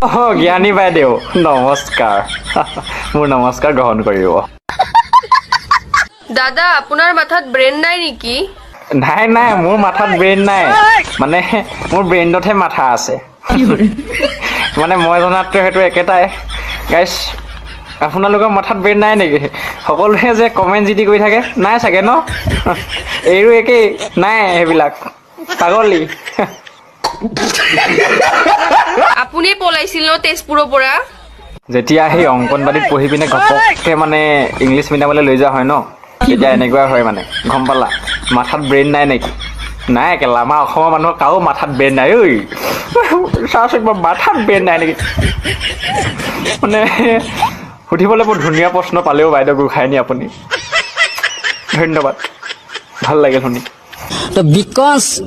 জ্ঞানী বাইদেউ নমস্কাৰ মোৰ নমস্কাৰ গ্ৰহণ কৰিব দাদা আপোনাৰ মাথাত ব্ৰেইন নাই নেকি নাই নাই মোৰ মাথাত ব্ৰেইন নাই মানে মোৰ ব্ৰেইনতহে মাথা আছে মানে মই জনাততো সেইটো একেটাই গাইছ আপোনালোকৰ মাথাত ব্ৰেইন নাই নেকি সকলোৱে যে কমেণ্ট যি কৰি থাকে নাই চাগে ন এইৰো একেই নাই সেইবিলাক পাগলী আপুনি পলাইছিল ন তেজপুৰৰ পৰা যেতিয়া সেই অংকনবাদীত পঢ়ি পিনে ঘপককৈ মানে ইংলিছ মিডিয়ামলৈ লৈ যোৱা হয় ন তেতিয়া এনেকুৱা হয় মানে গম পালা মাথাত ব্ৰেইন নাই নেকি নাই একেলা আমাৰ অসমৰ মানুহৰ কাৰো মাথাত ব্ৰেইন নাই ঐ চাওচোন মাথাত ব্ৰেইন নাই নেকি মানে সুধিবলৈ বৰ ধুনীয়া প্ৰশ্ন পালেও বাইদেউ গোসাঁইনী আপুনি ধন্যবাদ ভাল লাগে শুনি So because